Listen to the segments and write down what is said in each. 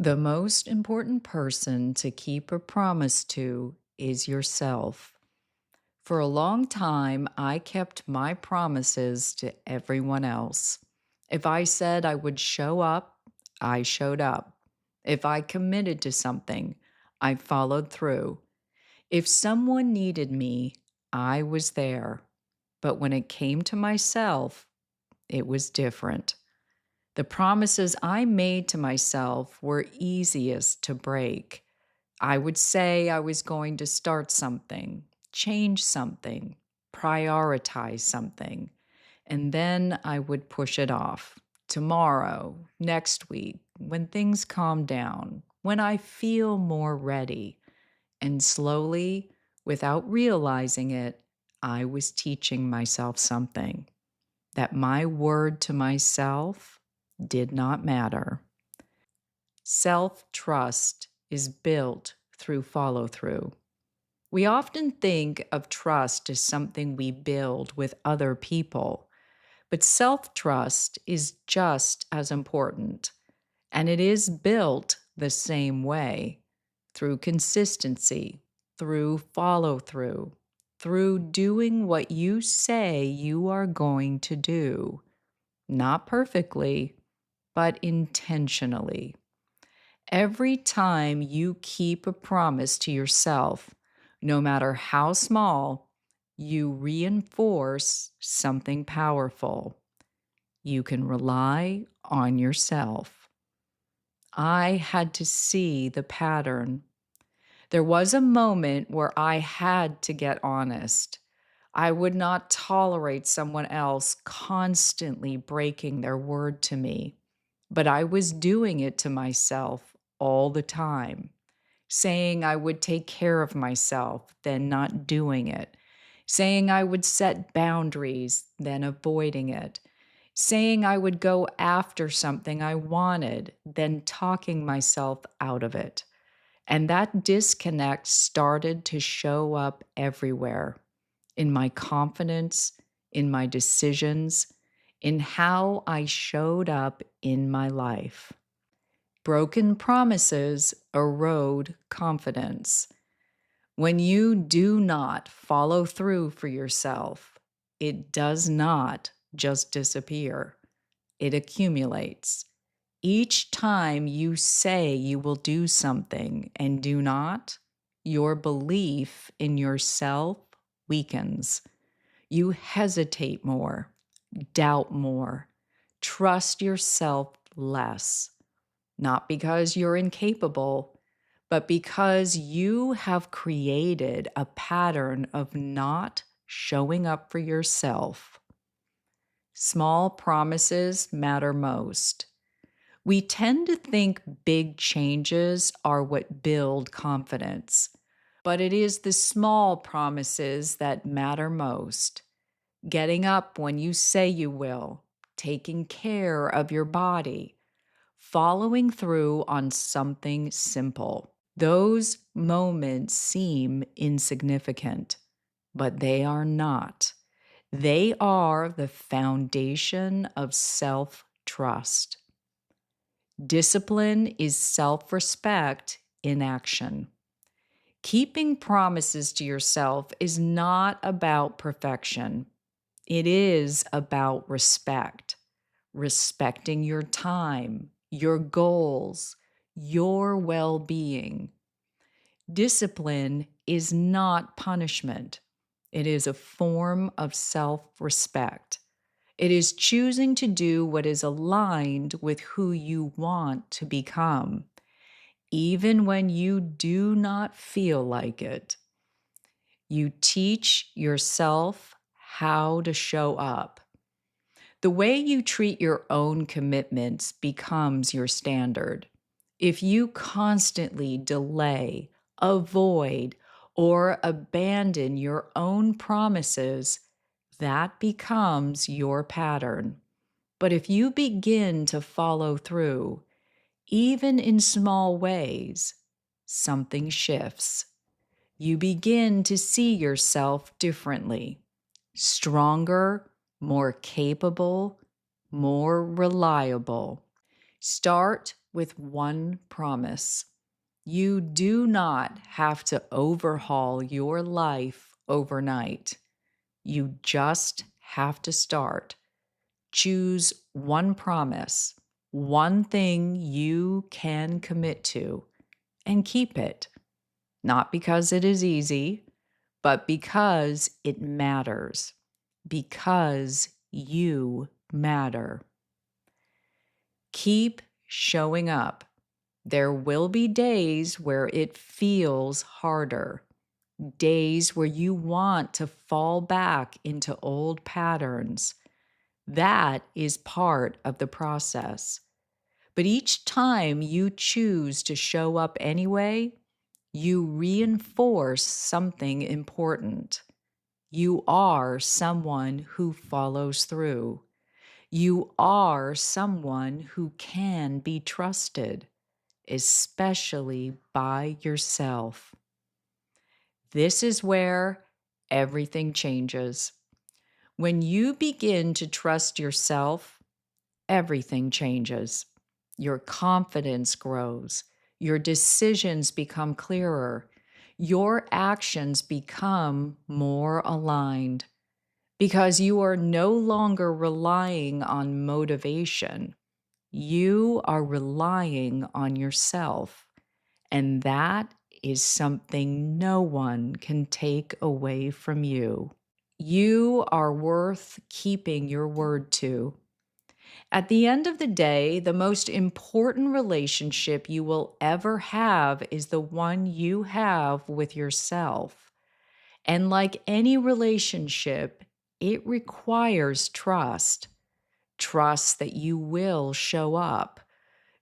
The most important person to keep a promise to is yourself. For a long time, I kept my promises to everyone else. If I said I would show up, I showed up. If I committed to something, I followed through. If someone needed me, I was there. But when it came to myself, it was different. The promises I made to myself were easiest to break. I would say I was going to start something, change something, prioritize something, and then I would push it off. Tomorrow, next week, when things calm down, when I feel more ready. And slowly, without realizing it, I was teaching myself something that my word to myself did not matter. Self trust is built through follow through. We often think of trust as something we build with other people, but self trust is just as important, and it is built the same way through consistency, through follow through, through doing what you say you are going to do. Not perfectly, but intentionally. Every time you keep a promise to yourself, no matter how small, you reinforce something powerful. You can rely on yourself. I had to see the pattern. There was a moment where I had to get honest. I would not tolerate someone else constantly breaking their word to me, but I was doing it to myself all the time, saying I would take care of myself, then not doing it, saying I would set boundaries, then avoiding it, saying I would go after something I wanted, then talking myself out of it. And that disconnect started to show up everywhere in my confidence, in my decisions, in how I showed up in my life. Broken promises erode confidence. When you do not follow through for yourself, it does not just disappear, it accumulates. Each time you say you will do something and do not, your belief in yourself weakens. You hesitate more, doubt more, trust yourself less, not because you're incapable, but because you have created a pattern of not showing up for yourself. Small promises matter most. We tend to think big changes are what build confidence, but it is the small promises that matter most. Getting up when you say you will, taking care of your body, following through on something simple. Those moments seem insignificant, but they are not. They are the foundation of self trust. Discipline is self respect in action. Keeping promises to yourself is not about perfection, it is about respect. Respecting your time, your goals, your well being. Discipline is not punishment, it is a form of self respect. It is choosing to do what is aligned with who you want to become, even when you do not feel like it. You teach yourself how to show up. The way you treat your own commitments becomes your standard. If you constantly delay, avoid, or abandon your own promises, that becomes your pattern. But if you begin to follow through, even in small ways, something shifts. You begin to see yourself differently, stronger, more capable, more reliable. Start with one promise. You do not have to overhaul your life overnight. You just have to start. Choose one promise, one thing you can commit to, and keep it. Not because it is easy, but because it matters. Because you matter. Keep showing up. There will be days where it feels harder, days where you want to fall back into old patterns. That is part of the process. But each time you choose to show up anyway, you reinforce something important. You are someone who follows through. You are someone who can be trusted, especially by yourself. This is where everything changes. When you begin to trust yourself, everything changes. Your confidence grows. Your decisions become clearer. Your actions become more aligned because you are no longer relying on motivation. You are relying on yourself. And that is something no one can take away from you. You are worth keeping your word to. At the end of the day, the most important relationship you will ever have is the one you have with yourself. And like any relationship, it requires trust. Trust that you will show up.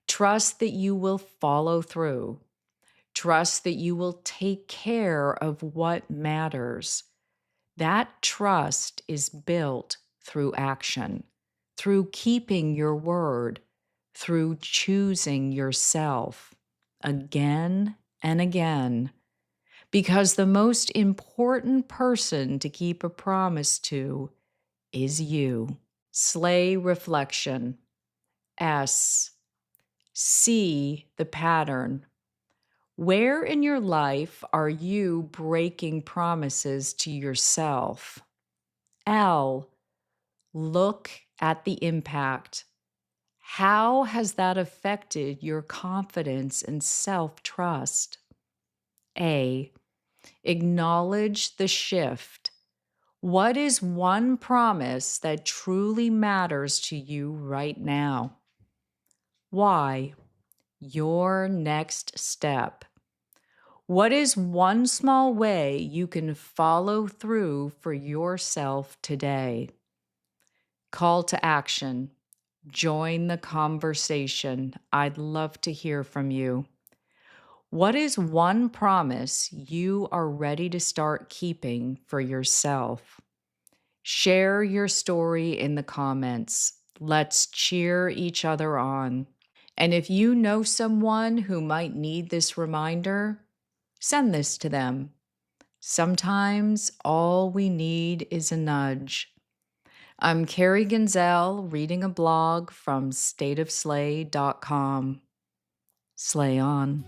Trust that you will follow through. Trust that you will take care of what matters. That trust is built through action, through keeping your word, through choosing yourself again and again. Because the most important person to keep a promise to is you. Slay reflection. S. See the pattern. Where in your life are you breaking promises to yourself? L. Look at the impact. How has that affected your confidence and self-trust? A. Acknowledge the shift. What is one promise that truly matters to you right now? Why? Your next step. What is one small way you can follow through for yourself today? Call to action. Join the conversation. I'd love to hear from you. What is one promise you are ready to start keeping for yourself? Share your story in the comments. Let's cheer each other on. And if you know someone who might need this reminder, send this to them. Sometimes all we need is a nudge. I'm Carrie Genzel, reading a blog from stateofslay.com. Slay on.